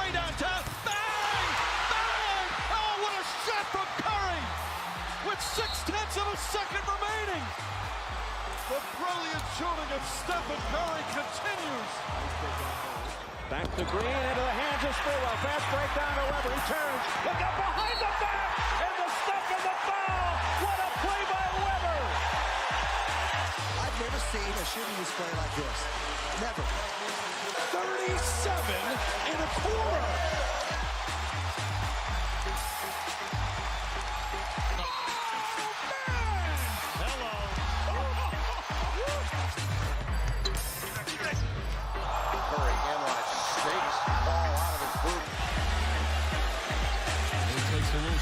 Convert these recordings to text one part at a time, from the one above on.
Way downtown. Bang! Bang! Oh, what a shot from Curry! With 0.6 of a second remaining. The brilliant shooting of Stephen Curry continues. Back to Green, into the hands of Spurwell. Fast break down to Weber. He turns. Look up behind the back. And the step of the foul. What a play by Weber. I've never seen a shooting display like this. Never. 37 in a quarter.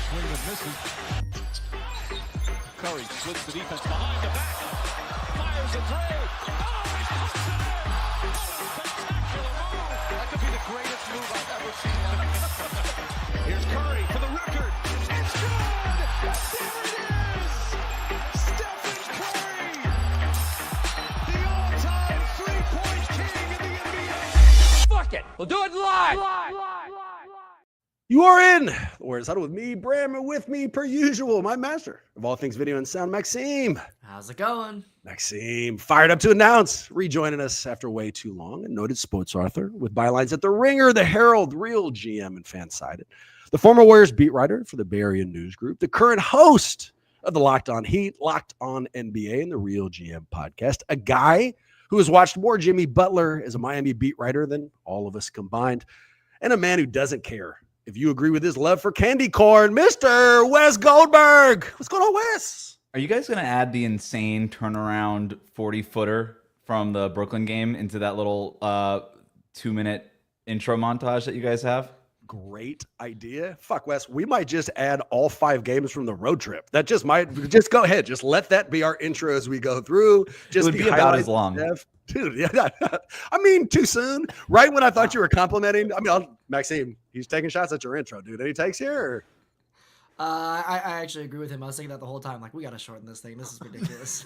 Swing that misses. Curry splits the defense behind the back. Fires a three. Oh, he puts it in. Spectacular move. That could be the greatest move I've ever seen. Here's Curry for the record. It's good. There it is. Stephen Curry, the all-time three-point king in the NBA. Fuck it. We'll do it live. You are in Warriors Huddle with me, Bram, and with me, per usual, my master of all things video and sound, Maxime. How's it going? Maxime, fired up to announce, rejoining us after way too long, a noted sports author with bylines at The Ringer, The Herald, Real GM, and Fansided. The former Warriors beat writer for the Bay Area News Group, the current host of the Locked On Heat, Locked On NBA, and the Real GM podcast, a guy who has watched more Jimmy Butler as a Miami beat writer than all of us combined, and a man who doesn't care if you agree with his love for candy corn, Mr. Wes Goldberg. What's going on, Wes? Are you guys going to add the insane turnaround 40-footer from the Brooklyn game into that little 2-minute intro montage that you guys have? Great idea. Fuck, Wes. We might just add all 5 games from the road trip. That just just go ahead. Just let that be our intro as we go through. Just it would be about as long. Dude, yeah. I mean, too soon. Right when I thought you were complimenting. I mean, Maxime, he's taking shots at your intro, dude. Any takes here? Or? I actually agree with him. I was thinking that the whole time. Like, we got to shorten this thing. This is ridiculous.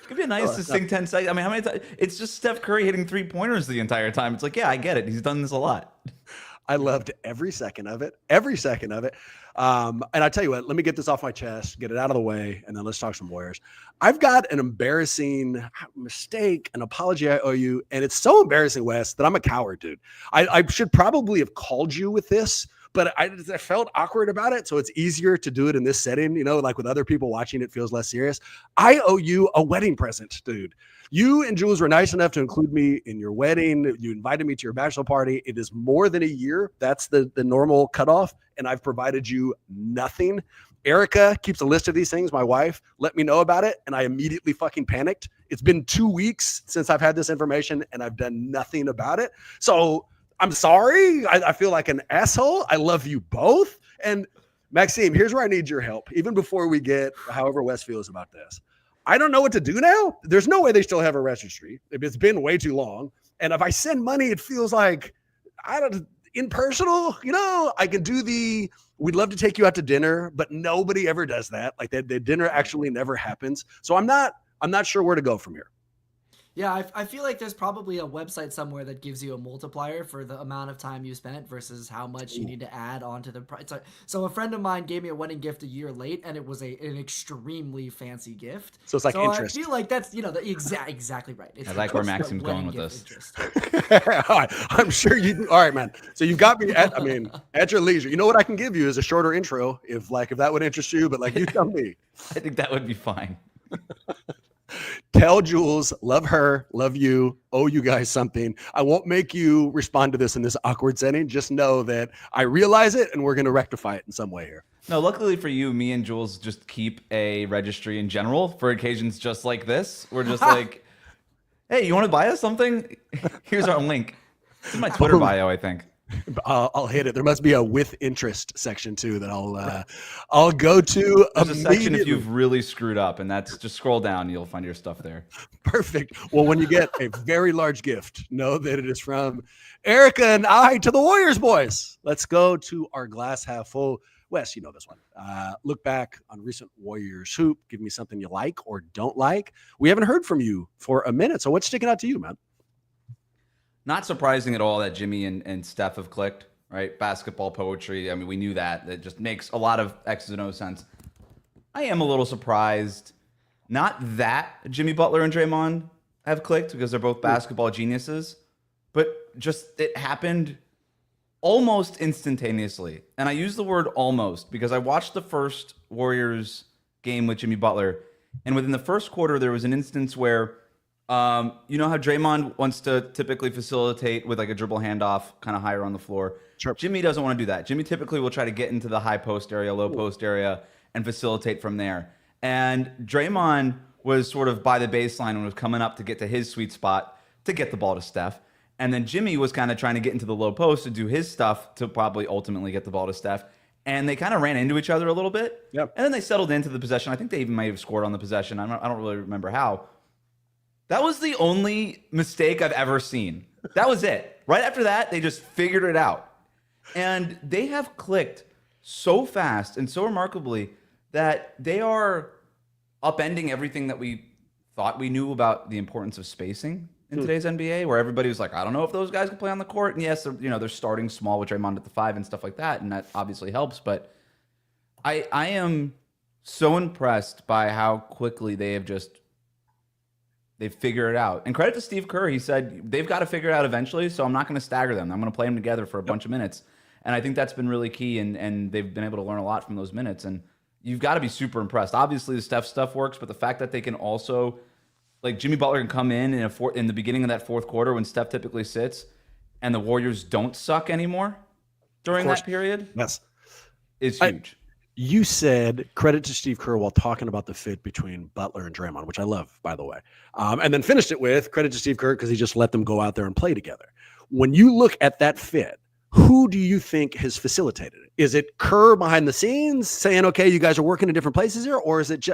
It could be a nice succinct 10 seconds. I mean, how many times? It's just Steph Curry hitting 3-pointers the entire time. It's like, yeah, I get it. He's done this a lot. I loved every second of it. Every second of it. And I tell you what, let me get this off my chest, get it out of the way, and then let's talk some Warriors. I've got an embarrassing mistake, an apology I owe you, and it's so embarrassing, Wes, that I'm a coward, dude. I should probably have called you with this, but I felt awkward about it, so it's easier to do it in this setting, you know, like with other people watching, it feels less serious. I owe you a wedding present, dude. You and Jules were nice enough to include me in your wedding. You invited me to your bachelor party. It is more than a year. That's the normal cutoff, and I've provided you nothing. Erica keeps a list of these things. My wife let me know about it, and I immediately fucking panicked. It's been 2 weeks since I've had this information, and I've done nothing about it. So I'm sorry. I feel like an asshole. I love you both. And Maxime, here's where I need your help, even before we get however Wes feels about this. I don't know what to do now. There's no way they still have a registry. It's been way too long. And if I send money, it feels like impersonal. You know, I can do we'd love to take you out to dinner, but nobody ever does that. Like the dinner actually never happens. So I'm not sure where to go from here. Yeah, I feel like there's probably a website somewhere that gives you a multiplier for the amount of time you spent versus how much you need to add onto the price. So a friend of mine gave me a wedding gift a year late, and it was an extremely fancy gift. So it's like interest. I feel like that's, exactly right. It's I like where Maxime's going with this. I'm sure you. All right, man. So you've got me at your leisure. You know what I can give you is a shorter intro if that would interest you, but you tell me. I think that would be fine. Tell Jules, love her, love you, owe you guys something. I won't make you respond to this in this awkward setting. Just know that I realize it, and we're going to rectify it in some way here. No, luckily for you, me and Jules just keep a registry in general for occasions just like this. We're just like, hey, you want to buy us something? Here's our link. It's in my Twitter bio, I think. I'll hit it. There must be a with interest section too that I'll go to. There's a section if you've really screwed up, and that's just scroll down. You'll find your stuff there. Perfect. Well, when you get a very large gift, know that it is from Erica and I to the Warriors boys. Let's go to our glass half full. Wes, you know this one. Look back on recent Warriors hoop. Give me something you like or don't like. We haven't heard from you for a minute, so what's sticking out to you, man? Not surprising at all that Jimmy and Steph have clicked. right? Basketball poetry. I mean, we knew that. It just makes a lot of X's and O's sense. I am a little surprised, not that Jimmy Butler and Draymond have clicked because they're both basketball geniuses, but just it happened almost instantaneously. And I use the word almost because I watched the first Warriors game with Jimmy Butler, and within the first quarter, there was an instance where, you know how Draymond wants to typically facilitate with like a dribble handoff kind of higher on the floor? Sure. Jimmy doesn't want to do that. Jimmy typically will try to get into the high post area, low post area, and facilitate from there. And Draymond was sort of by the baseline and was coming up to get to his sweet spot to get the ball to Steph. And then Jimmy was kind of trying to get into the low post to do his stuff to probably ultimately get the ball to Steph. And they kind of ran into each other a little bit. Yep. And then they settled into the possession. I think they even might have scored on the possession. I don't really remember how. That was the only mistake I've ever seen. That was it. Right after that, they just figured it out. And they have clicked so fast and so remarkably that they are upending everything that we thought we knew about the importance of spacing in today's NBA, where everybody was like, I don't know if those guys can play on the court. And yes, they're starting small with Draymond at the 5 and stuff like that, and that obviously helps. But I am so impressed by how quickly they've figured it out. And credit to Steve Kerr. He said they've got to figure it out eventually, so I'm not going to stagger them. I'm going to play them together for a bunch of minutes. And I think that's been really key, and they've been able to learn a lot from those minutes. And you've got to be super impressed. Obviously, the Steph stuff works, but the fact that they can also, like Jimmy Butler can come in the beginning of that fourth quarter when Steph typically sits, and the Warriors don't suck anymore during that period. Yes, is huge. You said credit to Steve Kerr while talking about the fit between Butler and Draymond, which I love, by the way, and then finished it with credit to Steve Kerr because he just let them go out there and play together. When you look at that fit, who do you think has facilitated it? Is it Kerr behind the scenes saying, okay, you guys are working in different places here? Or is it,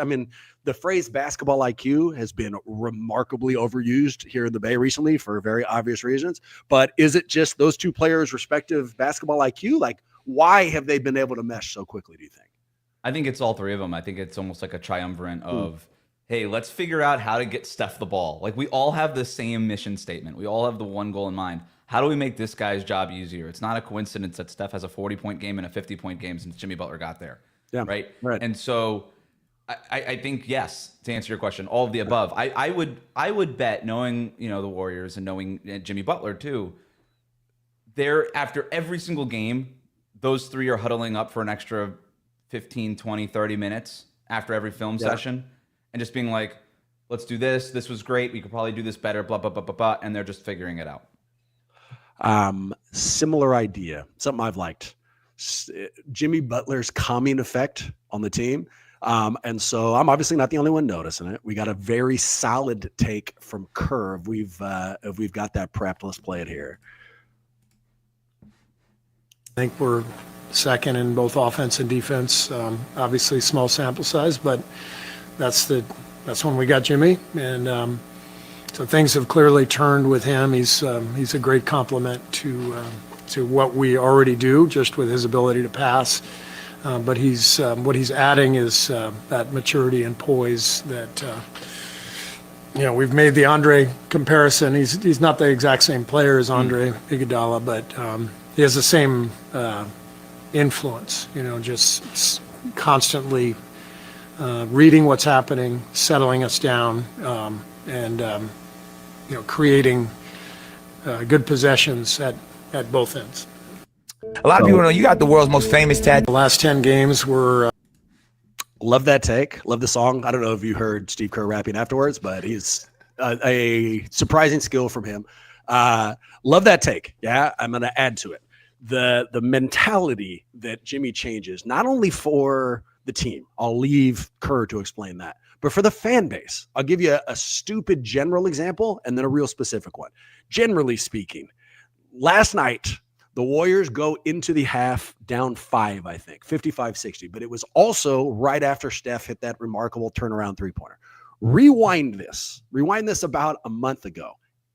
the phrase basketball IQ has been remarkably overused here in the Bay recently for very obvious reasons. But is it just those two players' respective basketball IQ? Like, why have they been able to mesh so quickly, do you think? I think it's all three of them. I think it's almost like a triumvirate of, hey, let's figure out how to get Steph the ball. Like, we all have the same mission statement. We all have the one goal in mind. How do we make this guy's job easier? It's not a coincidence that Steph has a 40-point game and a 50-point game since Jimmy Butler got there. Yeah, right. And so I think, yes, to answer your question, all of the above. I would bet, knowing the Warriors and knowing Jimmy Butler too, after every single game, those three are huddling up for an extra 15, 20, 30 minutes after every film session and just being like, let's do this. This was great. We could probably do this better, blah, blah, blah, blah, blah. And they're just figuring it out. Similar idea, something I've liked. Jimmy Butler's calming effect on the team. And so I'm obviously not the only one noticing it. We got a very solid take from Kerr. If we've got that prepped, let's play it here. I think we're second in both offense and defense. Obviously small sample size, but that's when we got Jimmy. And so things have clearly turned with him. He's a great complement to what we already do, just with his ability to pass. But what he's adding is that maturity and poise that we've made the Andre comparison. He's not the exact same player as Andre Iguodala, but he has the same influence. Just constantly reading what's happening, settling us down, and creating good possessions at both ends. A lot of people know you got the world's most famous tattoo. The last 10 games were. Love that take. Love the song. I don't know if you heard Steve Kerr rapping afterwards, but he's a surprising skill from him. Love that take. Yeah, I'm going to add to it. The mentality that Jimmy changes, not only for the team, I'll leave Kerr to explain that, but for the fan base. I'll give you a stupid general example and then a real specific one. Generally speaking, last night, the Warriors go into the half down 5, I think, 55-60. But it was also right after Steph hit that remarkable turnaround three-pointer. Rewind this about a month ago.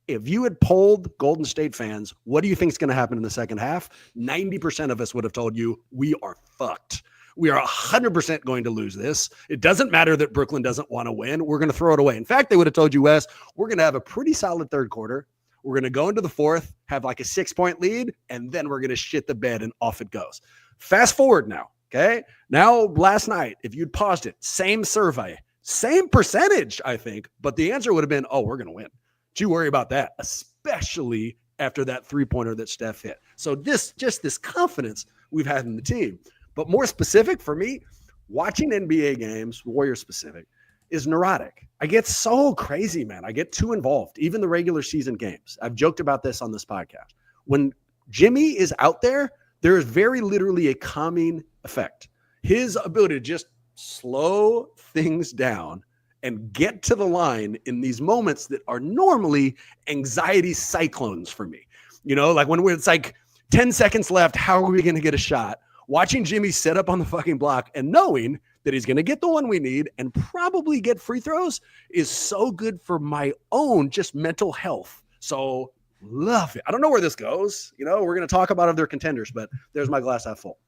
If you had polled Golden State fans, what do you think is going to happen in the second half? 90% of us would have told you we are fucked. We are 100% going to lose this. It doesn't matter that Brooklyn doesn't want to win. We're going to throw it away. In fact, they would have told you, Wes, we're going to have a pretty solid third quarter. We're going to go into the fourth, have like a 6-point lead, and then we're going to shit the bed and off it goes. Fast forward now. Okay. Now, last night, if you'd paused it, same survey, same percentage, I think, but the answer would have been, oh, we're going to win. Don't you worry about that, especially after that 3-pointer that Steph hit. So this confidence we've had in the team. But more specific for me, watching NBA games, Warriors specific, is neurotic. I get so crazy, man. I get too involved, even the regular season games. I've joked about this on this podcast. When Jimmy is out there, there is very literally a calming effect. His ability to just slow things down and get to the line in these moments that are normally anxiety cyclones for me. You know, like when it's like 10 seconds left, how are we going to get a shot? Watching Jimmy set up on the fucking block and knowing that he's going to get the one we need and probably get free throws is so good for my own just mental health. So love it. I don't know where this goes. You know, we're going to talk about other contenders, but there's my glass half full.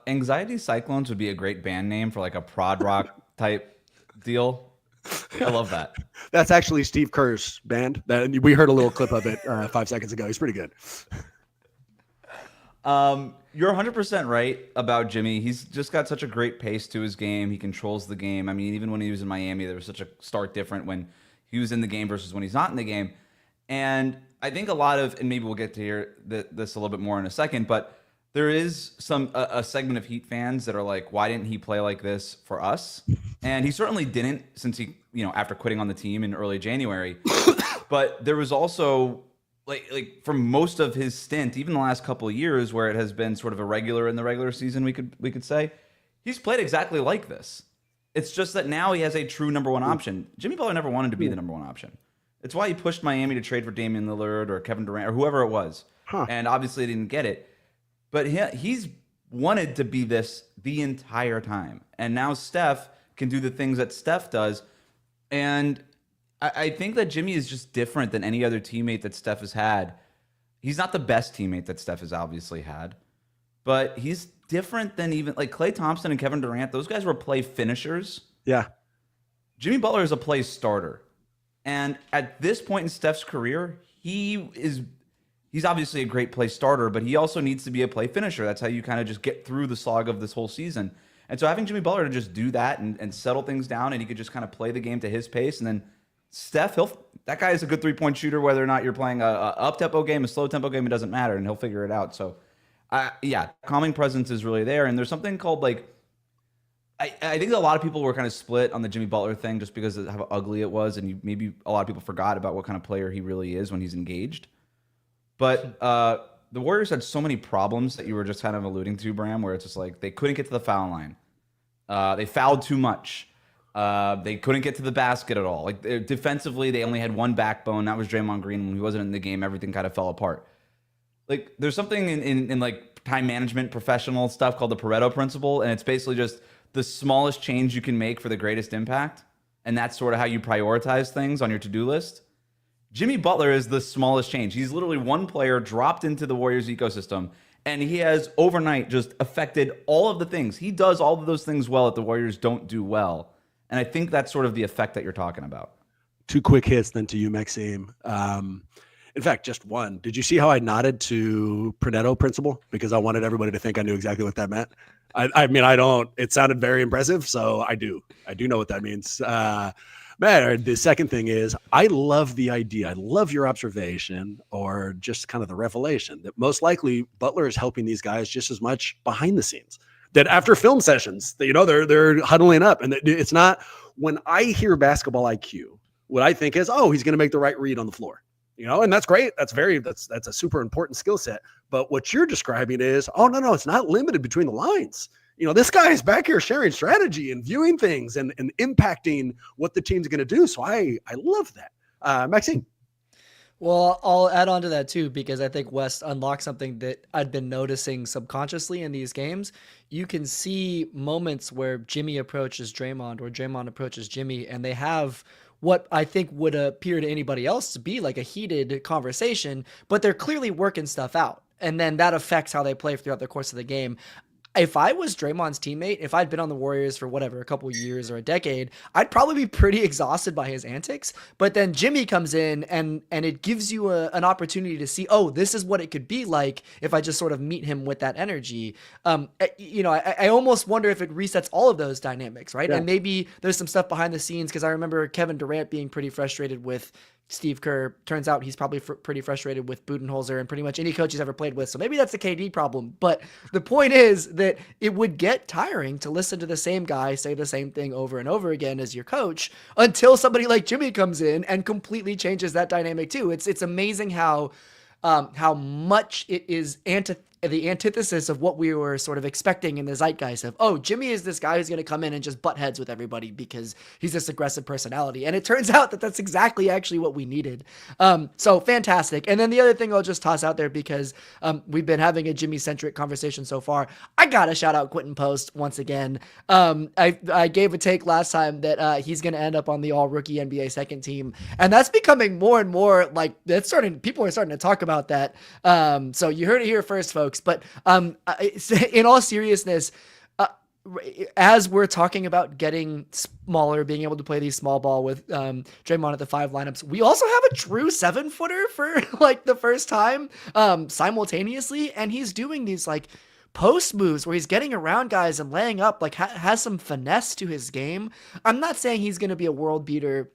Anxiety Cyclones would be a great band name for like a prod rock type deal. I love that. That's actually Steve Kerr's band. We heard a little clip of it 5 seconds ago. He's pretty good. You're 100% right about Jimmy. He's just got such a great pace to his game. He controls the game. I mean, even when he was in Miami, there was such a stark difference when he was in the game versus when he's not in the game. And I think a lot of, and maybe we'll get to hear this a little bit more in a second, but there is a segment of Heat fans that are like, why didn't he play like this for us? And he certainly didn't since he, after quitting on the team in early January. But there was also like for most of his stint, even the last couple of years where it has been sort of irregular in the regular season, we could say, he's played exactly like this. It's just that now he has a true number one option. Jimmy Butler never wanted to be the number one option. It's why he pushed Miami to trade for Damian Lillard or Kevin Durant or whoever it was. And obviously they didn't get it. But he's wanted to be this the entire time. And now Steph can do the things that Steph does. And I think that Jimmy is just different than any other teammate that Steph has had. He's not the best teammate that Steph has obviously had. But he's different than even like Klay Thompson and Kevin Durant. Those guys were play finishers. Yeah. Jimmy Butler is a play starter. And at this point in Steph's career, he's obviously a great play starter, but he also needs to be a play finisher. That's how you kind of just get through the slog of this whole season. And so having Jimmy Butler to just do that and settle things down, and he could just kind of play the game to his pace. And then Steph, that guy is a good three-point shooter, whether or not you're playing a up-tempo game, a slow-tempo game, it doesn't matter, and he'll figure it out. So, calming presence is really there. And there's something called like, I think a lot of people were kind of split on the Jimmy Butler thing just because of how ugly it was, and maybe a lot of people forgot about what kind of player he really is when he's engaged. But the Warriors had so many problems that you were just kind of alluding to, Bram, where it's just like they couldn't get to the foul line. They fouled too much. They couldn't get to the basket at all. Like defensively, they only had one backbone. That was Draymond Green. When he wasn't in the game, everything kind of fell apart. Like there's something in like time management, professional stuff called the Pareto principle, and it's basically just the smallest change you can make for the greatest impact, and that's sort of how you prioritize things on your to-do list. Jimmy Butler is the smallest change. He's literally one player dropped into the Warriors ecosystem, and he has overnight just affected all of the things. He does all of those things well that the Warriors don't do well. And I think that's sort of the effect that you're talking about. 2 quick hits then to you, Maxime. In fact, just one. Did you see how I nodded to Pareto principle? Because I wanted everybody to think I knew exactly what that meant. I mean, I don't. It sounded very impressive, so I do. I do know what that means. Man, the second thing is I love the idea. I love your observation or just kind of the revelation that most likely Butler is helping these guys just as much behind the scenes. That after film sessions, they're huddling up. And it's not when I hear basketball IQ, what I think is, oh, he's going to make the right read on the floor. And that's great. That's a super important skill set. But what you're describing is, oh, no, it's not limited between the lines. This guy is back here sharing strategy and viewing things and impacting what the team's going to do. So I love that. Maxine. Well, I'll add on to that too, because I think West unlocked something that I'd been noticing subconsciously in these games. You can see moments where Jimmy approaches Draymond or Draymond approaches Jimmy, and they have what I think would appear to anybody else to be like a heated conversation, but they're clearly working stuff out. And then that affects how they play throughout the course of the game. if I was Draymond's teammate, if I'd been on the Warriors for whatever, a couple years or a decade, I'd probably be pretty exhausted by his antics. But then Jimmy comes in and it gives you an opportunity to see, oh, this is what it could be like if I just sort of meet him with that energy. I almost wonder if it resets all of those dynamics, right? Yeah. And maybe there's some stuff behind the scenes, because I remember Kevin Durant being pretty frustrated with Steve Kerr. Turns out he's probably pretty frustrated with Budenholzer and pretty much any coach he's ever played with. So maybe that's a KD problem. But the point is that it would get tiring to listen to the same guy say the same thing over and over again as your coach, until somebody like Jimmy comes in and completely changes that dynamic too. It's amazing how much it is the antithesis of what we were sort of expecting in the zeitgeist of, oh, Jimmy is this guy who's going to come in and just butt heads with everybody because he's this aggressive personality. And it turns out that that's exactly actually what we needed. So fantastic. And then the other thing I'll just toss out there, because we've been having a Jimmy-centric conversation so far, I got to shout out Quentin Post once again. I gave a take last time that he's going to end up on the all-rookie NBA second team. And that's becoming more and more like, people are starting to talk about that. So you heard it here first, folks. But in all seriousness, as we're talking about getting smaller, being able to play these small ball with Draymond at the 5 lineups, we also have a true 7-footer for like the first time simultaneously, and he's doing these like post moves where he's getting around guys and laying up, like has some finesse to his game. I'm not saying he's going to be a world beater.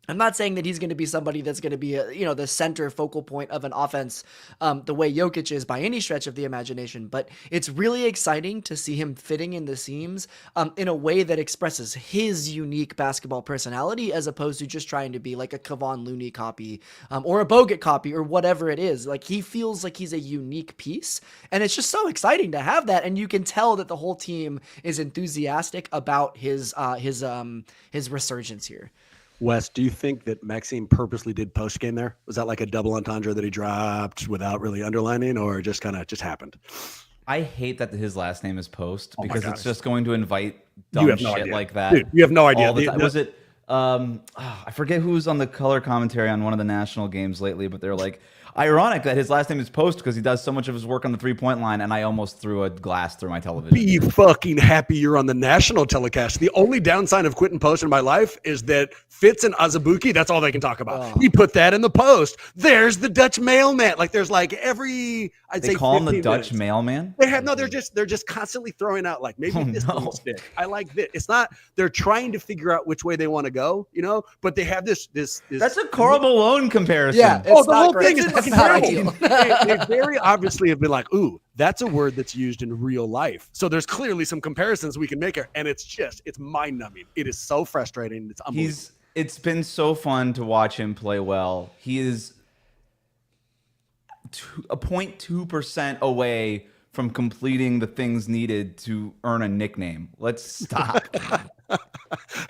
I'm not saying that he's going to be somebody that's going to be the center focal point of an offense the way Jokic is by any stretch of the imagination, but it's really exciting to see him fitting in the seams in a way that expresses his unique basketball personality, as opposed to just trying to be like a Kevon Looney copy or a Bogut copy or whatever it is. Like, he feels like he's a unique piece, and it's just so exciting to have that, and you can tell that the whole team is enthusiastic about his resurgence here. Wes, do you think that Maxime purposely did post game there? Was that like a double entendre that he dropped without really underlining, or just kind of just happened? I hate that his last name is Post, because God. it's just going to invite dumb shit idea. like that. Dude, you have no idea. All the time. Was it? I forget who was on the color commentary on one of the national games lately, but they're like, ironic that his last name is Post because he does so much of his work on the 3-point line, and I almost threw a glass through my television. Be fucking happy you're on the national telecast. The only downside of Quentin Post in my life is that Fitz and Azubuike, that's all they can talk about. Oh. He put that in the post. There's the Dutch mailman. Like, there's like They call him the Dutch mailman? They're just constantly throwing out like, maybe this will stick. I like this. It's not, they're trying to figure out which way they want to go, but they have this. That's a Karl Malone comparison. Yeah, the whole great. thing is It's fucking not terrible. They very obviously have been like, ooh, that's a word that's used in real life. So there's clearly some comparisons we can make here, and it's mind-numbing. It is so frustrating. It's unbelievable. It's been so fun to watch him play well. He is a 0.2% away from completing the things needed to earn a nickname. Let's stop.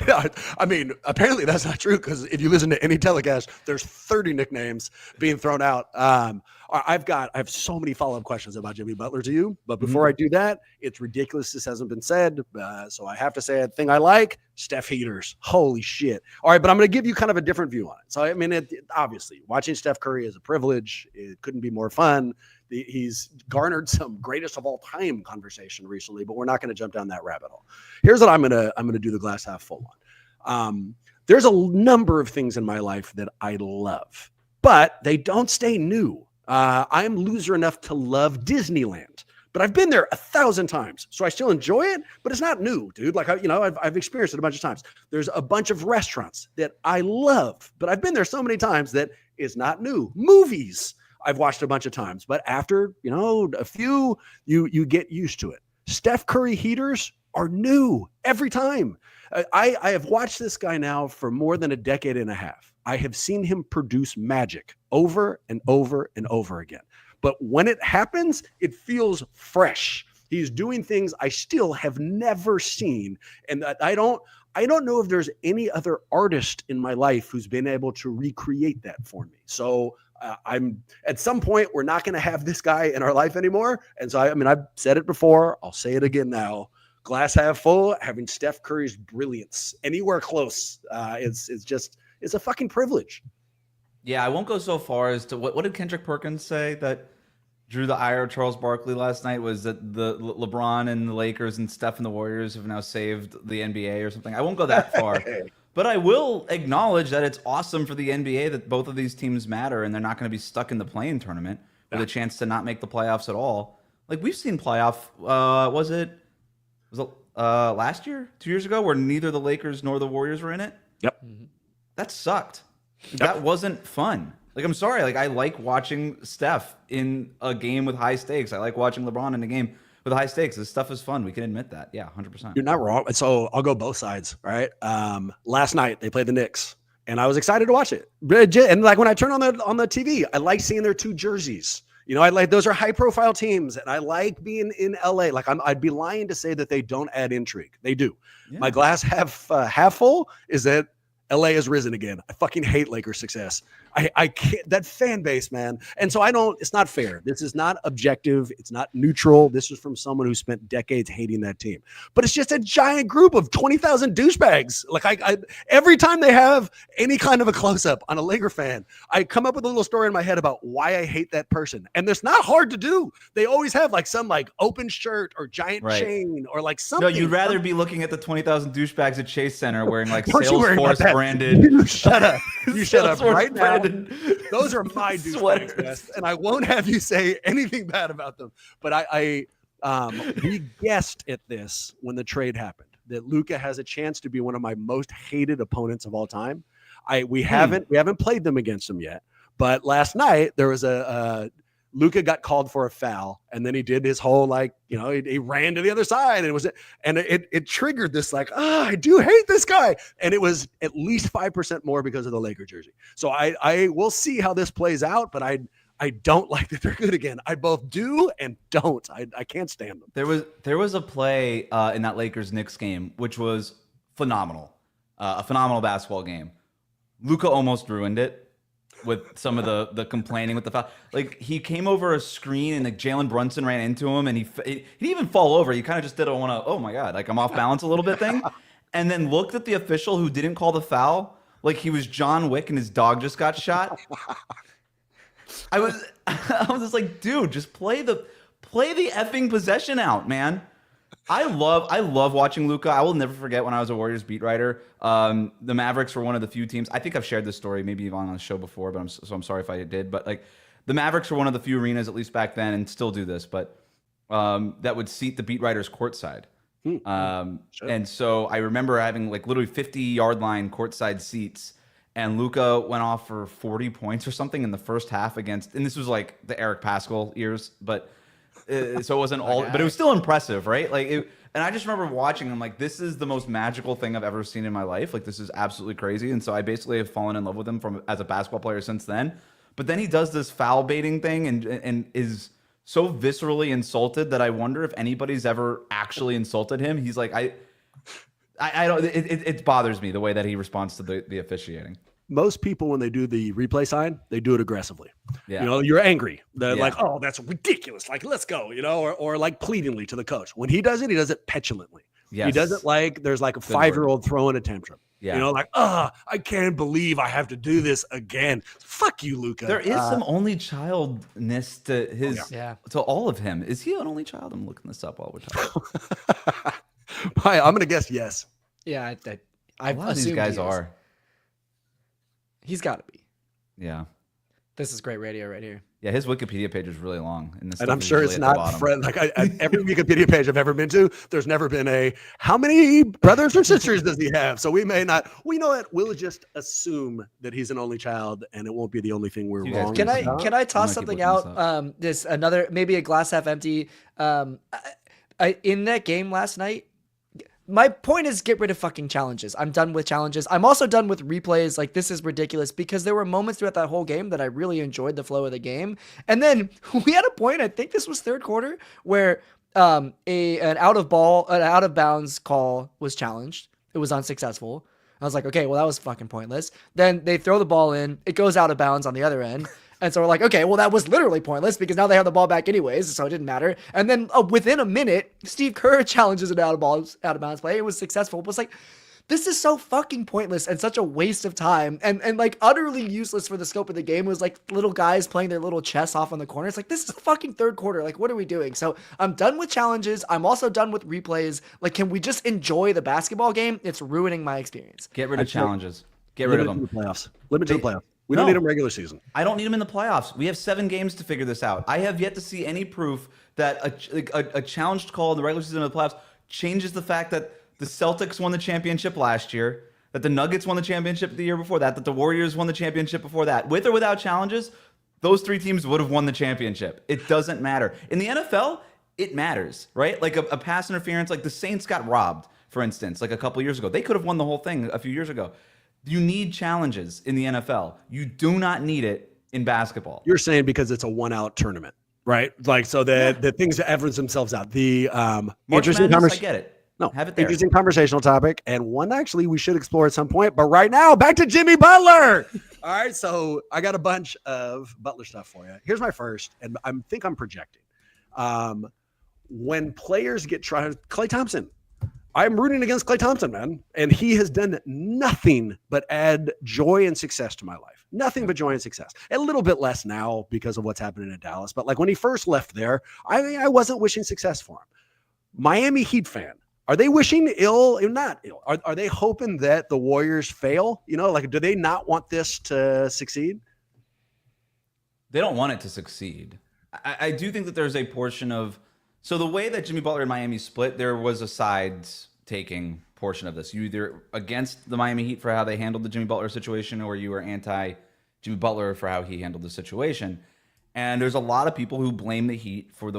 I mean, apparently that's not true, because if you listen to any telecast, there's 30 nicknames being thrown out. I have so many follow-up questions about Jimmy Butler to you, but before I do that, it's ridiculous this hasn't been said, so I have to say a thing I like: Steph heaters. Holy shit. All right, but I'm going to give you kind of a different view on it. So, I mean, obviously, watching Steph Curry is a privilege. It couldn't be more fun. He's garnered some greatest of all time conversation recently, but we're not going to jump down that rabbit hole. Here's what I'm going to do the glass half full on. There's a number of things in my life that I love, but they don't stay new. I'm loser enough to love Disneyland, but I've been there 1,000 times, so I still enjoy it, but it's not new, dude. Like, I've experienced it a bunch of times. There's a bunch of restaurants that I love, but I've been there so many times that it's not new. Movies I've watched a bunch of times, but after, a few, you get used to it. Steph Curry heaters are new every time. I have watched this guy now for more than a decade and a half. I have seen him produce magic over and over and over again. But when it happens, it feels fresh. He's doing things I still have never seen. And I don't know if there's any other artist in my life who's been able to recreate that for me. So I'm at some point, we're not going to have this guy in our life anymore. And so, I've said it before. I'll say it again now. Glass half full, having Steph Curry's brilliance anywhere close. It's a fucking privilege. Yeah, I won't go so far as to what did Kendrick Perkins say, that drew the ire of Charles Barkley last night was that the LeBron and the Lakers and Steph and the Warriors have now saved the NBA or something. I won't go that far, but I will acknowledge that it's awesome for the NBA that both of these teams matter and they're not going to be stuck in the play-in tournament with a chance to not make the playoffs at all. Like we've seen playoff, was it last year, 2 years ago, where neither the Lakers nor the Warriors were in it? Yep. That sucked. That wasn't fun. Like, I'm sorry. Like, I like watching Steph in a game with high stakes. I like watching LeBron in a game with high stakes. This stuff is fun. We can admit that. Yeah, 100%. You're not wrong. So I'll go both sides, right? Last night they played the Knicks, and I was excited to watch it. And like when I turn on the TV, I like seeing their two jerseys. You know, I like those are high profile teams, and I like being in LA. Like I'd be lying to say that they don't add intrigue. They do. Yeah. My glass half full is that LA has risen again. I fucking hate Lakers success. I can't, that fan base, man. And so it's not fair. This is not objective. It's not neutral. This is from someone who spent decades hating that team. But it's just a giant group of 20,000 douchebags. Like I every time they have any kind of a close-up on a Laker fan, I come up with a little story in my head about why I hate that person. And it's not hard to do. They always have like some like open shirt or giant chain or like something. No, you'd rather be looking at the 20,000 douchebags at Chase Center wearing like Salesforce branded. You shut up. You shut up right now. Those are my douchebags, and I won't have you say anything bad about them. But we guessed at this when the trade happened that Luka has a chance to be one of my most hated opponents of all time. We haven't played them against him yet, but last night there was Luka got called for a foul, and then he did his whole he ran to the other side, and it triggered this I do hate this guy, and it was at least 5% more because of the Laker jersey. So I will see how this plays out, but I don't like that they're good again. I both do and don't. I can't stand them. There was a play in that Lakers Knicks game which was phenomenal, a phenomenal basketball game. Luka almost ruined it with some of the complaining with the foul. Like he came over a screen and like Jalen Brunson ran into him and he didn't even fall over. He kind of just did a oh my God, like I'm off balance a little bit thing. And then looked at the official who didn't call the foul like he was John Wick and his dog just got shot. I was just like, dude, just play the effing possession out, man. I love watching Luka. I will never forget when I was a Warriors beat writer. The Mavericks were one of the few teams. I think I've shared this story maybe on the show before, but I'm sorry if I did. But like the Mavericks were one of the few arenas, at least back then, and still do this, but that would seat the beat writers courtside. Sure. And so I remember having like literally 50-yard line courtside seats, and Luka went off for 40 points or something in the first half against, and this was like the Eric Pascal years, but. So it wasn't all, but it was still impressive, right? And I just remember watching. I'm like, this is the most magical thing I've ever seen in my life. Like, this is absolutely crazy. And so I basically have fallen in love with him as a basketball player since then. But then he does this foul baiting thing and is so viscerally insulted that I wonder if anybody's ever actually insulted him. He's like, I don't. It bothers me the way that he responds to the officiating. Most people, when they do the replay sign, they do it aggressively. Yeah. You know, you're angry. They're like, oh, that's ridiculous. Like, let's go, or like pleadingly to the coach. When he does it petulantly. Yes. He does it like there's like a 5-year-old throwing a tantrum. Yeah. You know, like, I can't believe I have to do this again. Fuck you, Luka. There is some only childness to his, to all of him. Is he an only child? I'm looking this up while we're talking. I'm going to guess yes. Yeah, I a lot of these guys are. He's got to be. Yeah. This is great radio right here. Yeah, his Wikipedia page is really long. And I'm sure it's not friend. Like every Wikipedia page I've ever been to, there's never been how many brothers or sisters does he have? So we may not. We know it. We'll just assume that he's an only child, and it won't be the only thing we're wrong. Can I toss something out? This another maybe a glass half empty. In that game last night. My point is get rid of fucking challenges. I'm done with challenges. I'm also done with replays. Like, this is ridiculous because there were moments throughout that whole game that I really enjoyed the flow of the game. And then we had a point, I think this was third quarter, where an out of bounds call was challenged. It was unsuccessful. I was like, okay, well, that was fucking pointless. Then they throw the ball in. It goes out of bounds on the other end. And so we're like, okay, well, that was literally pointless because now they have the ball back anyways, so it didn't matter. And then within a minute, Steve Kerr challenges an out of bounds play. It was successful. It was like, this is so fucking pointless and such a waste of time and like utterly useless for the scope of the game. It was like little guys playing their little chess off on the corner. It's like, this is the fucking third quarter. Like, what are we doing? So I'm done with challenges. I'm also done with replays. Like, can we just enjoy the basketball game? It's ruining my experience. Get rid of challenges. Get rid of them. Limit to the playoffs. Limit to the playoffs. We don't need them regular season. I don't need them in the playoffs. We have 7 games to figure this out. I have yet to see any proof that a challenged call in the regular season of the playoffs changes the fact that the Celtics won the championship last year, that the Nuggets won the championship the year before that the Warriors won the championship before that. With or without challenges, those 3 teams would have won the championship. It doesn't matter. In the NFL, it matters, right? Like a pass interference, like the Saints got robbed, for instance, like a couple years ago. They could have won the whole thing a few years ago. You need challenges in the NFL. You do not need it in basketball. You're saying because it's a 1-out tournament. Right, like so the things that average themselves out. The interesting conversation. I get it. No, have it there. Interesting conversational topic, and one actually we should explore at some point. But right now, back to Jimmy Butler. All right, so I got a bunch of Butler stuff for you. Here's my first, and I think I'm projecting. When players get tried, Klay Thompson. I'm rooting against Klay Thompson, man, and he has done nothing but add joy and success to my life. Nothing but joy and success. A little bit less now because of what's happening in Dallas. But like when he first left there, I wasn't wishing success for him. Miami Heat fan. Are they wishing ill? Not ill. Are they hoping that the Warriors fail? You know, like, do they not want this to succeed? They don't want it to succeed. I do think that there's a portion of, so the way that Jimmy Butler and Miami split, there was a sides taking portion of this. You either against the Miami Heat for how they handled the Jimmy Butler situation, or you were anti Jimmy Butler for how he handled the situation. And there's a lot of people who blame the Heat for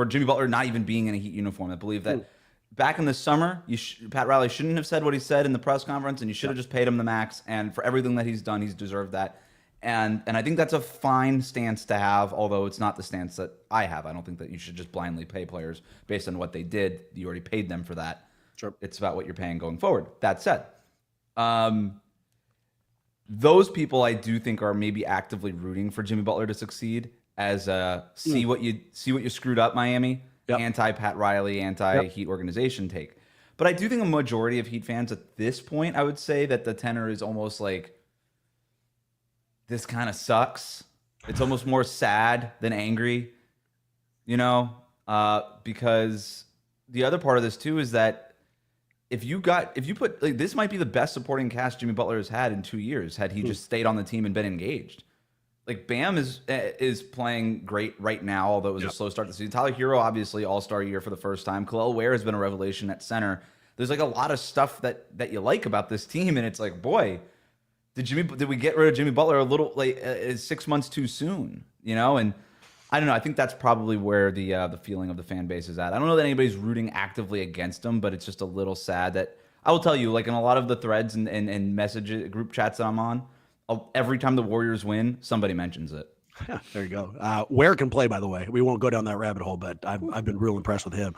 Jimmy Butler not even being in a Heat uniform. I believe that back in the summer, Pat Riley shouldn't have said what he said in the press conference, and you should have just paid him the max. And for everything that he's done, he's deserved that. And I think that's a fine stance to have, although it's not the stance that I have. I don't think that you should just blindly pay players based on what they did. You already paid them for that. Sure. It's about what you're paying going forward. That said, those people I do think are maybe actively rooting for Jimmy Butler to succeed as see what you screwed up, Miami, anti Pat Riley, anti Heat organization take. But I do think a majority of Heat fans at this point, I would say that the tenor is almost like, this kind of sucks. It's almost more sad than angry, you know, because the other part of this too is that if you put, like, this might be the best supporting cast Jimmy Butler has had in 2 years had he just stayed on the team and been engaged. Like, Bam is playing great right now, although it was a slow start to the season. Tyler Hero, obviously, all-star year for the first time. Khalil Ware has been a revelation at center. There's like a lot of stuff that you like about this team, and it's like, boy, did we get rid of Jimmy Butler a little like 6 months too soon? You know, and I don't know. I think that's probably where the feeling of the fan base is at. I don't know that anybody's rooting actively against him, but it's just a little sad that I will tell you, like in a lot of the threads and message group chats that I'm on, every time the Warriors win, somebody mentions it. Yeah, there you go. Ware can play, by the way. We won't go down that rabbit hole, but I've been real impressed with him.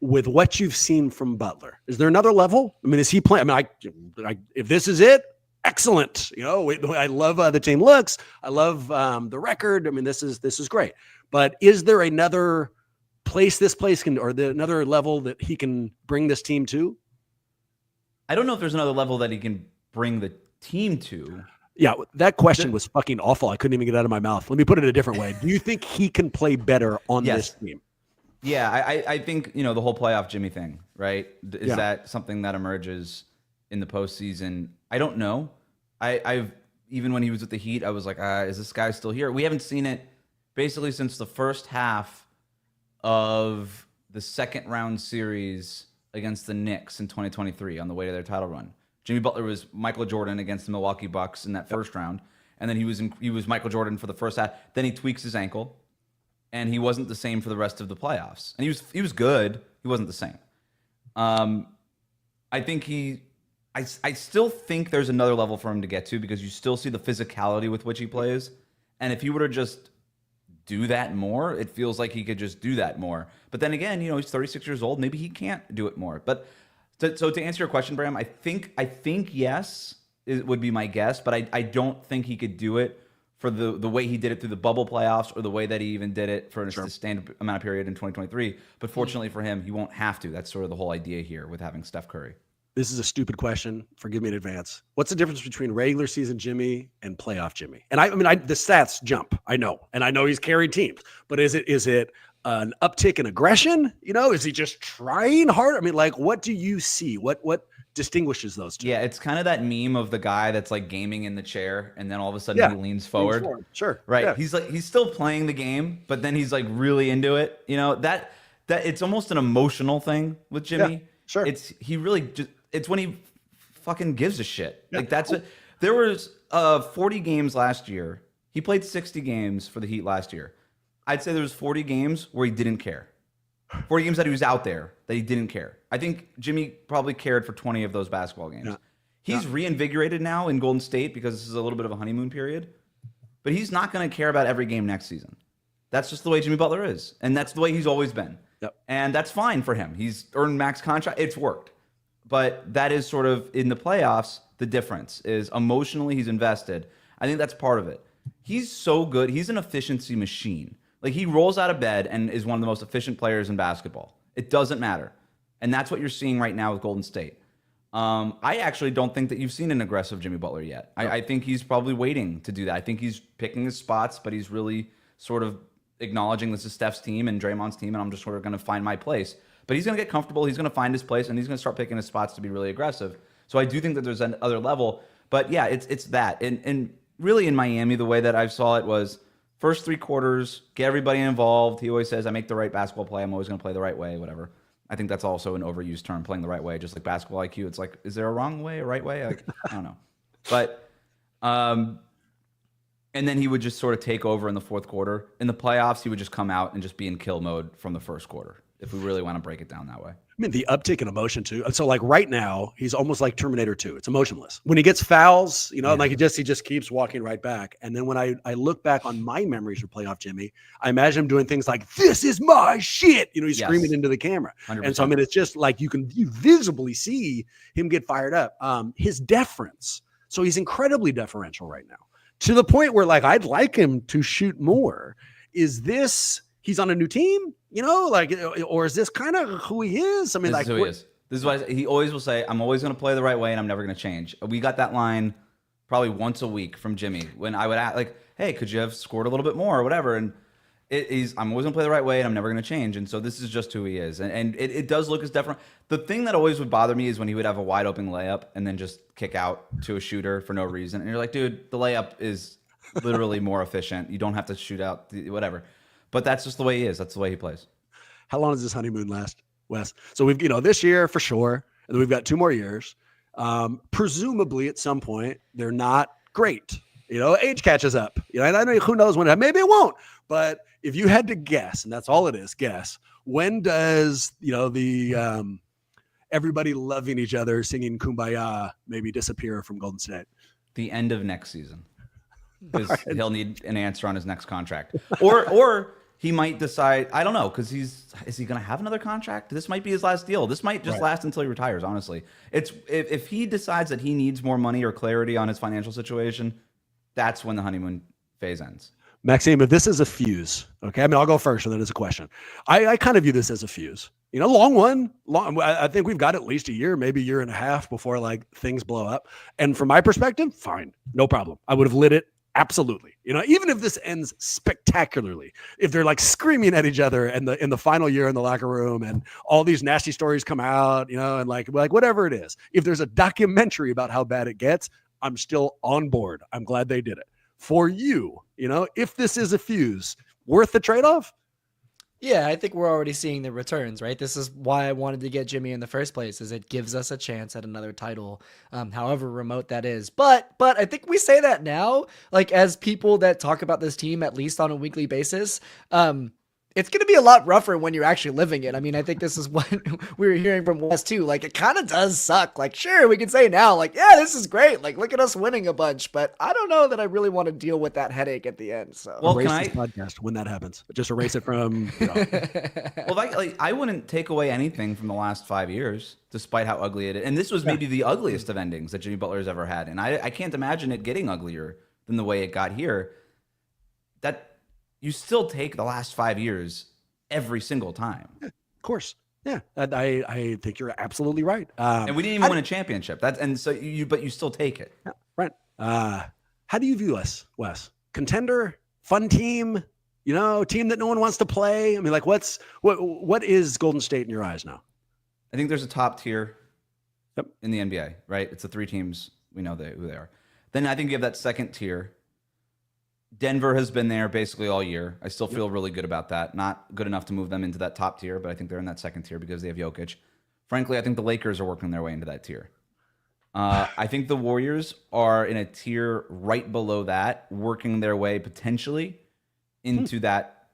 With what you've seen from Butler, is there another level? I mean, is he playing? I mean, if this is it, excellent. You know, I love the team looks. I love the record. I mean, this is great. But is there another place this place can, or another level that he can bring this team to? I don't know if there's another level that he can bring the team to. Yeah, that question was fucking awful. I couldn't even get it out of my mouth. Let me put it a different way. Do you think he can play better on this team? Yeah, I think, you know, the whole playoff Jimmy thing, right? Is that something that emerges in the postseason? I don't know. I've even when he was with the Heat, I was like, is this guy still here? We haven't seen it basically since the first half of the second round series against the Knicks in 2023 on the way to their title run. Jimmy Butler was Michael Jordan against the Milwaukee Bucks in that first round, and then he was Michael Jordan for the first half. Then he tweaks his ankle, and he wasn't the same for the rest of the playoffs. And he was good. He wasn't the same. I think I still think there's another level for him to get to because you still see the physicality with which he plays, and if he were to just do that more, it feels like he could just do that more. But then again, you know, he's 36 years old. Maybe he can't do it more. But so to answer your question, Bram, I think yes, it would be my guess, but I don't think he could do it for the way he did it through the bubble playoffs or the way that he even did it for a sustained amount of period in 2023. But fortunately for him, he won't have to. That's sort of the whole idea here with having Steph Curry. This is a stupid question. Forgive me in advance. What's the difference between regular season Jimmy and playoff Jimmy? And I mean, the stats jump. I know, and I know he's carried teams. But is it an uptick in aggression? You know, is he just trying hard? I mean, like, what do you see? What distinguishes those two? Yeah, it's kind of that meme of the guy that's like gaming in the chair, and then all of a sudden he leans forward. Sure, right? Yeah. He's still playing the game, but then he's like really into it. You know that it's almost an emotional thing with Jimmy. Yeah, sure. It's when he fucking gives a shit. Yeah. Like that's it. There was 40 games last year. He played 60 games for the Heat last year. I'd say there was 40 games where he didn't care. 40 games that he was out there that he didn't care. I think Jimmy probably cared for 20 of those basketball games. Yeah. He's reinvigorated now in Golden State because this is a little bit of a honeymoon period. But he's not going to care about every game next season. That's just the way Jimmy Butler is. And that's the way he's always been. Yep. And that's fine for him. He's earned max contract. It's worked. But that is sort of, in the playoffs, the difference is emotionally he's invested. I think that's part of it. He's so good. He's an efficiency machine. Like, he rolls out of bed and is one of the most efficient players in basketball. It doesn't matter. And that's what you're seeing right now with Golden State. I actually don't think that you've seen an aggressive Jimmy Butler yet. I think he's probably waiting to do that. I think he's picking his spots, but he's really sort of acknowledging this is Steph's team and Draymond's team, and I'm just sort of going to find my place. But he's going to get comfortable. He's going to find his place, and he's going to start picking his spots to be really aggressive. So I do think that there's another level. But yeah, it's that. And really in Miami, the way that I saw it was first 3 quarters, get everybody involved. He always says, I make the right basketball play. I'm always going to play the right way, whatever. I think that's also an overused term, playing the right way, just like basketball IQ. It's like, is there a wrong way, a right way? Like, I don't know. But, and then he would just sort of take over in the fourth quarter. In the playoffs, he would just come out and just be in kill mode from the first quarter, if we really want to break it down that way. I mean, the uptick in emotion too. So like right now, he's almost like Terminator 2. It's emotionless. When he gets fouls, you know, like he just keeps walking right back. And then when I look back on my memories of playoff Jimmy, I imagine him doing things like, this is my shit. You know, he's screaming into the camera. 100%. And so, I mean, it's just like you visibly see him get fired up. His deference. So he's incredibly deferential right now, to the point where like, I'd like him to shoot more. Is this, he's on a new team? You know, like, or is this kind of who he is? I mean, this is who he is. This is why he always will say, I'm always going to play the right way and I'm never going to change. We got that line probably once a week from Jimmy when I would ask, like, hey, could you have scored a little bit more or whatever? And I'm always going to play the right way and I'm never going to change. And so this is just who he is. And it does look as different. The thing that always would bother me is when he would have a wide open layup and then just kick out to a shooter for no reason. And you're like, dude, the layup is literally more efficient. You don't have to shoot out, whatever. But that's just the way he is. That's the way he plays. How long does this honeymoon last, Wes? So we've, this year for sure, and then we've got 2 more years. Presumably at some point, they're not great. Age catches up. I know who knows when. Maybe it won't. But if you had to guess, and that's all it is, guess, when does, the everybody loving each other, singing Kumbaya maybe disappear from Golden State? The end of next season. Because he'll need an answer on his next contract. Or he might decide, I don't know, because is he going to have another contract? This might be his last deal. This might just last until he retires, honestly. It's if he decides that he needs more money or clarity on his financial situation, that's when the honeymoon phase ends. Maxime, if this is a fuse, okay, I mean, I'll go first, and then it's a question. I kind of view this as a fuse. Long one. I think we've got at least a year, maybe a year and a half before like things blow up. And from my perspective, fine, no problem. I would have lit it. Absolutely. Even if this ends spectacularly, if they're like screaming at each other in the final year in the locker room and all these nasty stories come out, and like whatever it is, if there's a documentary about how bad it gets, I'm still on board. I'm glad they did it. For you, if this is a fuse, worth the trade-off? Yeah, I think we're already seeing the returns, right? This is why I wanted to get Jimmy in the first place, is it gives us a chance at another title, however remote that is. But I think we say that now, like as people that talk about this team at least on a weekly basis, it's going to be a lot rougher when you're actually living it. I mean, I think this is what we were hearing from Wes too. Like, it kind of does suck. Like, sure, we can say now, like, yeah, this is great. Like, look at us winning a bunch. But I don't know that I really want to deal with that headache at the end. So, well, erase this podcast when that happens. Just erase it from. Well, I wouldn't take away anything from the last 5 years, despite how ugly it is. And this was maybe the ugliest of endings that Jimmy Butler has ever had. And I can't imagine it getting uglier than the way it got here. That you still take the last 5 years every single time. Yeah, of course. Yeah, I think you're absolutely right. And we didn't even win a championship. But you still take it. Yeah, right. How do you view us, Wes? Contender, fun team, team that no one wants to play. I mean, like, what is Golden State in your eyes now? I think there's a top tier Yep. in the NBA, right? It's the three teams. We know who they are. Then I think you have that second tier. Denver has been there basically all year. I still feel really good about that. Not good enough to move them into that top tier, but I think they're in that second tier because they have Jokic. Frankly, I think the Lakers are working their way into that tier. I think the Warriors are in a tier right below that, working their way potentially into that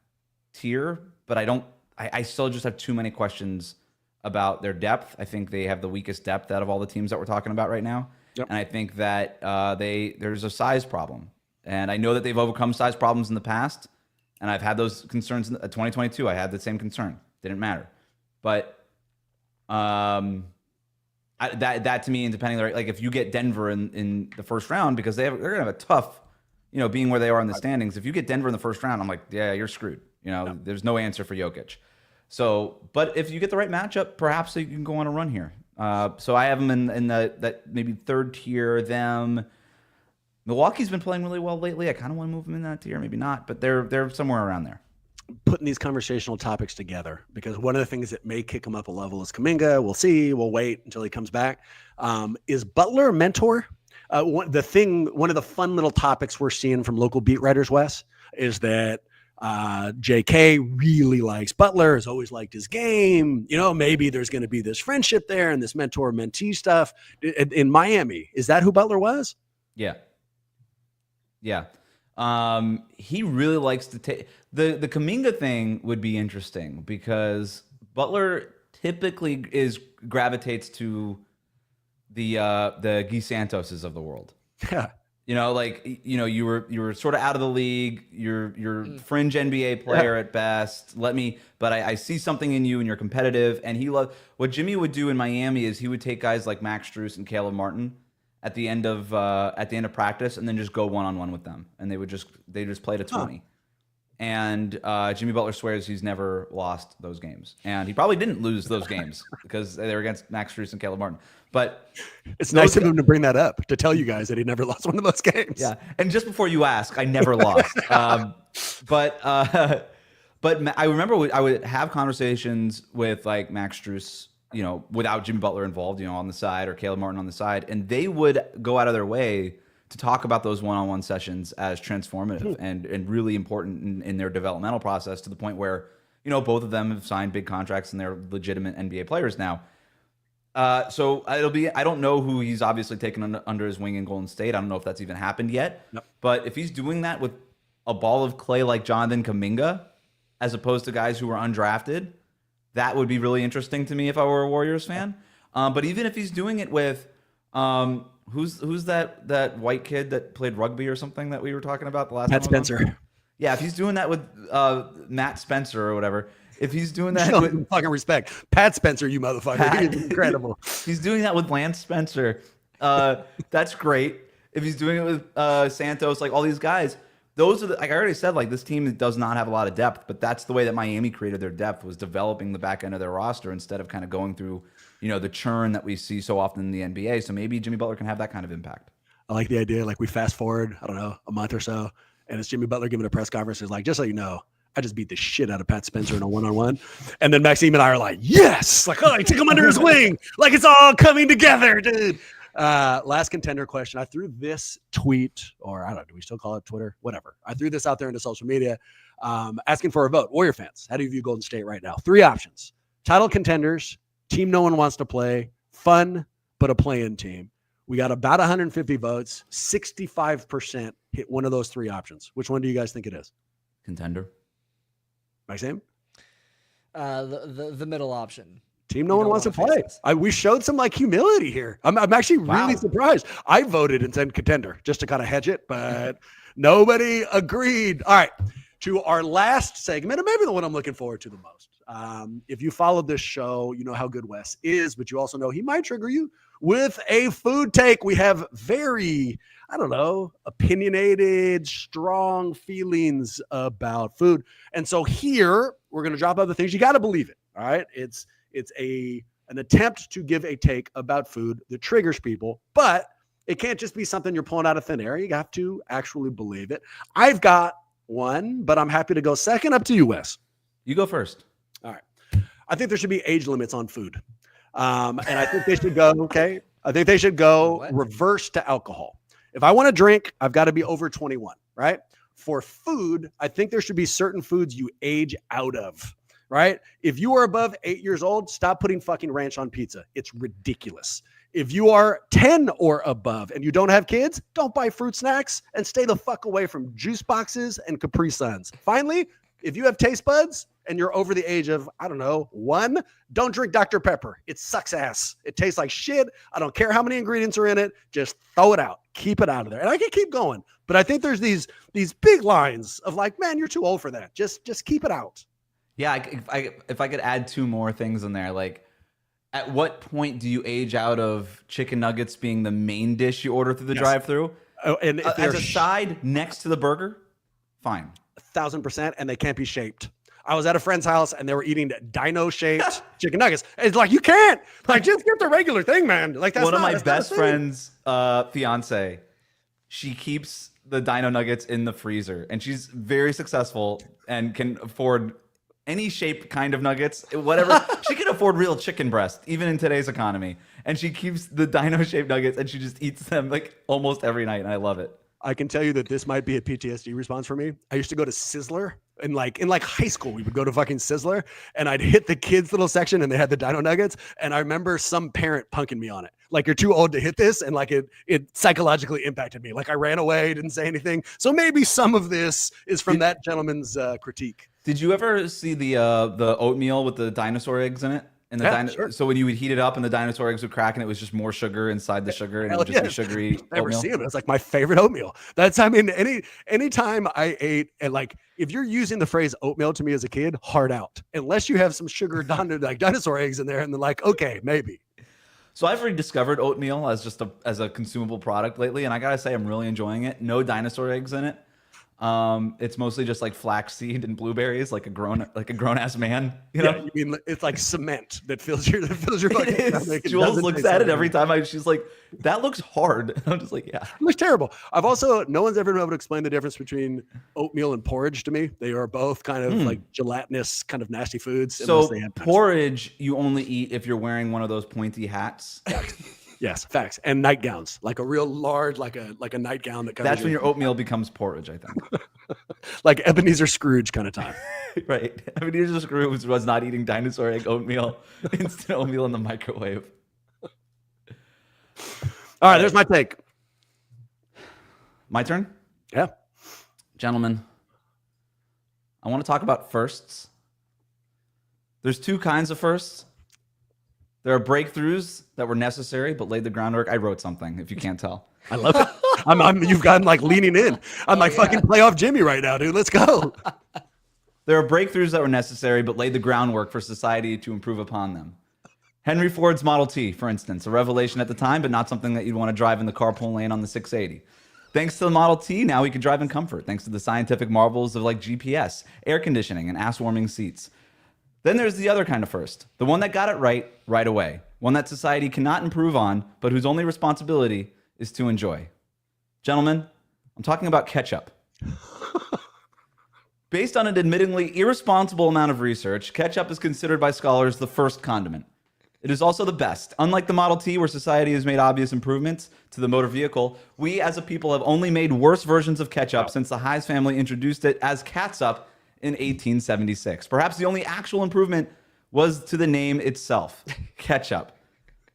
tier, but I still just have too many questions about their depth. I think they have the weakest depth out of all the teams that we're talking about right now. Yep. And I think that there's a size problem. And I know that they've overcome size problems in the past, and I've had those concerns in 2022. I had the same concern. Didn't matter. But that to me, and depending, like if you get Denver in the first round, because they're going to have a tough, being where they are in the standings. If you get Denver in the first round, I'm like, yeah, you're screwed. There's no answer for Jokic. So, but if you get the right matchup, perhaps you can go on a run here. So I have them in that maybe third tier. Milwaukee's been playing really well lately. I kind of want to move them in that tier, maybe not, but they're somewhere around there. Putting these conversational topics together, because one of the things that may kick him up a level is Kuminga. We'll see. We'll wait until he comes back. Is Butler a mentor? One of the fun little topics we're seeing from local beat writers, Wes, is that JK really likes Butler, has always liked his game. Maybe there's going to be this friendship there and this mentor-mentee stuff in Miami. Is that who Butler was? Yeah. Yeah. He really likes to take the Kuminga thing would be interesting because Butler typically gravitates to the Guy Santoses of the world. Yeah. You were sort of out of the league. You're fringe NBA player at best. But I see something in you and you're competitive. And what Jimmy would do in Miami is he would take guys like Max Strus and Caleb Martin at the end of practice and then just go one-on-one with them. And they just play to 20. And Jimmy Butler swears he's never lost those games. And he probably didn't lose those games because they were against Max Strus and Caleb Martin. But it's nice of him to bring that up, to tell you guys that he never lost one of those games. Yeah. And just before you ask, I never lost. But I remember I would have conversations with like Max Strus, without Jimmy Butler involved, on the side, or Caleb Martin on the side, and they would go out of their way to talk about those one-on-one sessions as transformative and really important in their developmental process, to the point where, both of them have signed big contracts and they're legitimate NBA players now. So I don't know who he's obviously taken under his wing in Golden State. I don't know if that's even happened yet. Nope. But if he's doing that with a ball of clay like Jonathan Kuminga, as opposed to guys who were undrafted, that would be really interesting to me if I were a Warriors fan. But even if he's doing it with who's that white kid that played rugby or something that we were talking about the last time? Matt Spencer. Yeah, if he's doing that with Matt Spencer or whatever, if he's doing that with fucking respect, Pat Spencer, you motherfucker, he's incredible. He's doing that with Lance Spencer. That's great. If he's doing it with Santos, like all these guys, those are like I already said, like this team does not have a lot of depth, but that's the way that Miami created their depth, was developing the back end of their roster instead of kind of going through, the churn that we see so often in the NBA. So maybe Jimmy Butler can have that kind of impact. I like the idea. Like we fast forward, I don't know, a month or so, and it's Jimmy Butler giving a press conference. He's like, just so you know, I just beat the shit out of Pat Spencer in a one-on-one. And then Maxime and I are like, yes, like, I took him under his wing. Like it's all coming together, dude. Last contender question. I threw this tweet, or I don't know, do we still call it Twitter? Whatever. I threw this out there into social media, asking for a vote. Warrior fans, how do you view Golden State right now? 3 options: title contenders, team no one wants to play, fun, but a play-in team. We got about 150 votes. 65% hit one of those 3 options. Which one do you guys think it is? Contender. Maxime? The middle option. Team no one wants to play. We showed some humility here. I'm actually really surprised. I voted and said contender just to kind of hedge it, but nobody agreed. All right, to our last segment, and maybe the one I'm looking forward to the most. If you followed this show, you know how good Wes is, but you also know he might trigger you with a food take. We have very, opinionated, strong feelings about food. And so here, we're going to drop other things. You got to believe it, all right? It's It's an attempt to give a take about food that triggers people, but it can't just be something you're pulling out of thin air. You have to actually believe it. I've got one, but I'm happy to go second. Up to you, Wes. You go first. All right. I think there should be age limits on food. And I think they should go, okay. I think they should go reverse to alcohol. If I want to drink, I've got to be over 21, right? For food, I think there should be certain foods you age out of, right? If you are above 8 years old, stop putting fucking ranch on pizza. It's ridiculous. If you are 10 or above and you don't have kids, don't buy fruit snacks and stay the fuck away from juice boxes and Capri Suns. Finally, if you have taste buds and you're over the age of, I don't know, 1, don't drink Dr. Pepper. It sucks ass. It tastes like shit. I don't care how many ingredients are in it. Just throw it out. Keep it out of there. And I can keep going. But I think there's these big lines of like, man, you're too old for that. Just keep it out. Yeah, if I could add 2 more things in there, like at what point do you age out of chicken nuggets being the main dish you order through the drive-thru? Oh, and if as a side next to the burger, fine. 1,000%, and they can't be shaped. I was at a friend's house and they were eating dino-shaped chicken nuggets. It's like, you can't. Like, just get the regular thing, man. Like, that's one of my best friend's fiance. She keeps the dino nuggets in the freezer, and she's very successful and can afford any shape kind of nuggets, whatever. She can afford real chicken breast, even in today's economy. And she keeps the dino-shaped nuggets, and she just eats them like almost every night, and I love it. I can tell you that this might be a PTSD response for me. I used to go to Sizzler. In high school, we would go to fucking Sizzler, and I'd hit the kids' little section, and they had the dino nuggets. And I remember some parent punking me on it. Like, you're too old to hit this. And like it psychologically impacted me. Like, I ran away, didn't say anything. So maybe some of this is from that gentleman's critique. Did you ever see the oatmeal with the dinosaur eggs in it? And Sure. So when you would heat it up and the dinosaur eggs would crack and it was just more sugar inside the sugar and it would just be sugary Never oatmeal. seen it. It's like my favorite oatmeal. Anytime I ate, and like, if you're using the phrase oatmeal to me as a kid, hard out. Unless you have some sugar like dinosaur eggs in there, and then like, okay, maybe. So I've rediscovered oatmeal as a consumable product lately, and I gotta say I'm really enjoying it. No dinosaur eggs in it. It's mostly just like flaxseed and blueberries, like a grown ass man. You know, Yeah, you mean it's like cement that fills your fucking it stomach. is. Jules looks at it every time. She's like, "That looks hard." And I'm just like, "Yeah, It looks terrible." No one's ever been able to explain the difference between oatmeal and porridge to me. They are both kind of like gelatinous, kind of nasty foods. So porridge you only eat if you're wearing one of those pointy hats. Yes, facts. And nightgowns, like a real large, like a nightgown that covers. That's when your oatmeal becomes porridge, I think. Like Ebenezer Scrooge kind of time. Right. I mean, Ebenezer Scrooge was not eating dinosaur egg oatmeal, instant oatmeal in the microwave. All right, there's my take. My turn? Yeah. Gentlemen, I want to talk about firsts. There's 2 kinds of firsts. There are breakthroughs that were necessary but laid the groundwork. I wrote something, if you can't tell. I love it. You've gotten like leaning in. I'm fucking playoff Jimmy right now, dude. Let's go. There are breakthroughs that were necessary but laid the groundwork for society to improve upon them. Henry Ford's Model T, for instance, a revelation at the time, but not something that you'd want to drive in the carpool lane on the 680. Thanks to the Model T, now we can drive in comfort, thanks to the scientific marvels of like GPS, air conditioning, and ass-warming seats. Then there's the other kind of first, the one that got it right away, one that society cannot improve on, but whose only responsibility is to enjoy. Gentlemen, I'm talking about ketchup. Based on an admittingly irresponsible amount of research, ketchup is considered by scholars the first condiment. It is also the best. Unlike the Model T, where society has made obvious improvements to the motor vehicle, we as a people have only made worse versions of ketchup since the Heise family introduced it as catsup in 1876. Perhaps the only actual improvement was to the name itself, ketchup.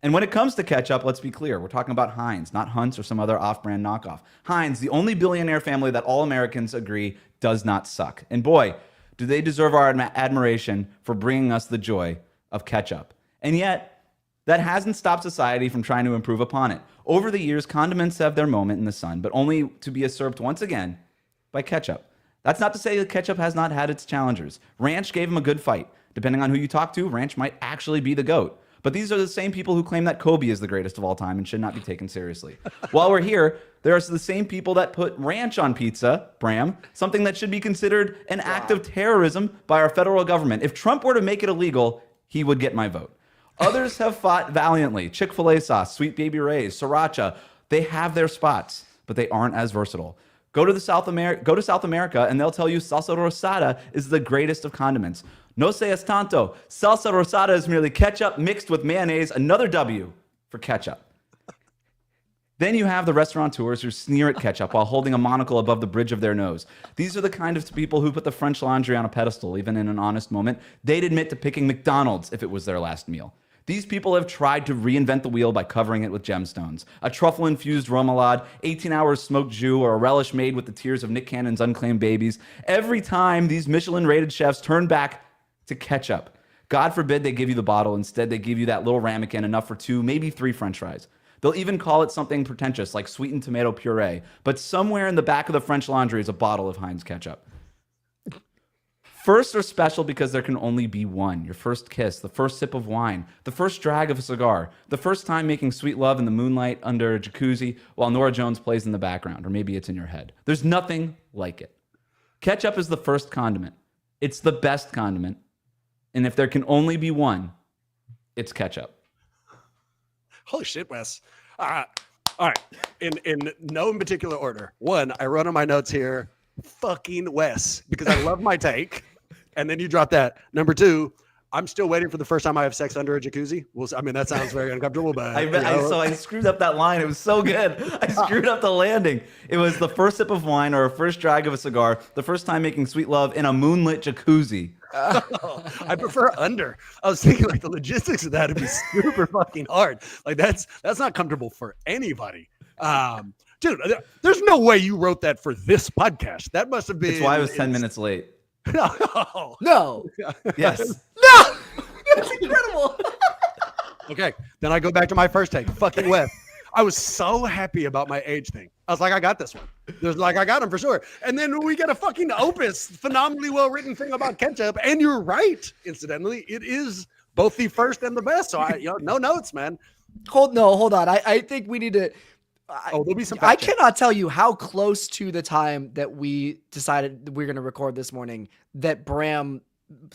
And when it comes to ketchup, let's be clear, we're talking about Heinz, not Hunt's or some other off-brand knockoff. Heinz, the only billionaire family that all Americans agree does not suck. And boy, do they deserve our admiration for bringing us the joy of ketchup. And yet, that hasn't stopped society from trying to improve upon it. Over the years, condiments have their moment in the sun, but only to be usurped once again by ketchup. That's not to say that ketchup has not had its challengers. Ranch gave him a good fight. Depending on who you talk to, ranch might actually be the GOAT. But these are the same people who claim that Kobe is the greatest of all time and should not be taken seriously. While we're here, there are the same people that put ranch on pizza, Bram, something that should be considered an act of terrorism by our federal government. If Trump were to make it illegal, he would get my vote. Others have fought valiantly. Chick-fil-A sauce, Sweet Baby Ray's, Sriracha. They have their spots, but they aren't as versatile. Go to South America, and they'll tell you salsa rosada is the greatest of condiments. No seas tanto. Salsa rosada is merely ketchup mixed with mayonnaise. Another W for ketchup. Then you have the restaurateurs who sneer at ketchup while holding a monocle above the bridge of their nose. These are the kind of people who put the French Laundry on a pedestal, even in an honest moment. They'd admit to picking McDonald's if it was their last meal. These people have tried to reinvent the wheel by covering it with gemstones. A truffle-infused remoulade, 18 hours smoked jus, or a relish made with the tears of Nick Cannon's unclaimed babies. Every time these Michelin-rated chefs turn back to ketchup. God forbid they give you the bottle. Instead, they give you that little ramekin, enough for 2, maybe 3 French fries. They'll even call it something pretentious, like sweetened tomato puree. But somewhere in the back of the French Laundry is a bottle of Heinz ketchup. First are special because there can only be one. Your first kiss, the first sip of wine, the first drag of a cigar, the first time making sweet love in the moonlight under a jacuzzi while Norah Jones plays in the background, or maybe it's in your head. There's nothing like it. Ketchup is the first condiment. It's the best condiment. And if there can only be one, it's ketchup. Holy shit, Wes. All right. In no particular order. 1, I wrote on my notes here, fucking Wes, because I love my take. And then you drop that. Number 2, I'm still waiting for the first time I have sex under a jacuzzi. Well, I mean, that sounds very uncomfortable, but I screwed up that line. It was so good. I screwed up the landing. It was the first sip of wine or a first drag of a cigar, the first time making sweet love in a moonlit jacuzzi. I prefer under. I was thinking like the logistics of that would be super fucking hard. Like that's not comfortable for anybody. Dude, there's no way you wrote that for this podcast. That must have been. That's why I was 10 minutes late. No. Yes. No. That's incredible. Okay, then I go back to my first take. Fucking Wes. I was so happy about my age thing. I was like, I got this one. There's like, I got him for sure. And then we get a fucking opus, phenomenally well-written thing about ketchup. And you're right, incidentally. It is both the first and the best. So no notes, man. Hold on. I think we need to. There'll be some. I cannot tell you how close to the time that we decided we're going to record this morning that Bram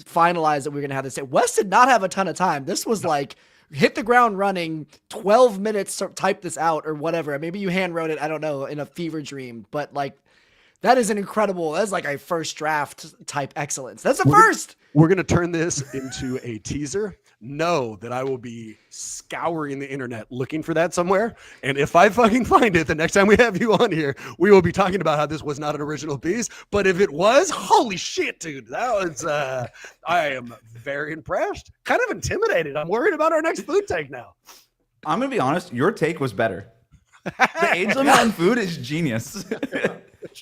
finalized that we we're going to have this. Wes did not have a ton of time. This was like hit the ground running, 12 minutes to type this out or whatever. Maybe you hand wrote it, I don't know, in a fever dream. But like, that is an incredible, that's like a first draft type excellence. That's a first. We're going to turn this into a teaser. Know that I will be scouring the internet looking for that somewhere. And if I fucking find it, the next time we have you on here, we will be talking about how this was not an original piece. But if it was, holy shit, dude, that was, I am very impressed, kind of intimidated. I'm worried about our next food take now. I'm going to be honest. Your take was better. The age limit on food is genius.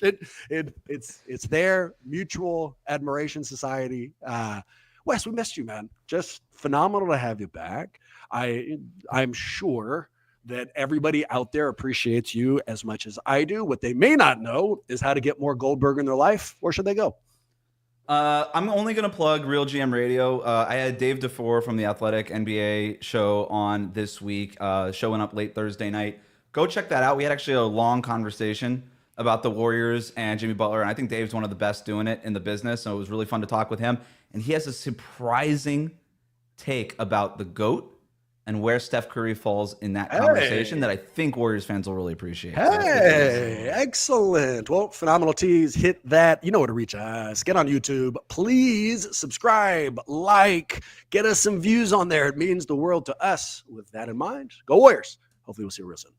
It's their mutual admiration society. Wes, we missed you, man. Just phenomenal to have you back. I'm sure that everybody out there appreciates you as much as I do. What they may not know is how to get more Goldberg in their life. Where should they go? I'm only going to plug Real GM Radio. I had Dave DeFore from the Athletic NBA show on this week, showing up late Thursday night. Go check that out. We had actually a long conversation about the Warriors and Jimmy Butler, and I think Dave's one of the best doing it in the business, so it was really fun to talk with him. And he has a surprising take about the GOAT and where Steph Curry falls in that conversation that I think Warriors fans will really appreciate. Hey, excellent. Well, phenomenal tease. Hit that. You know where to reach us. Get on YouTube. Please subscribe, like, get us some views on there. It means the world to us. With that in mind, go Warriors. Hopefully we'll see you real soon.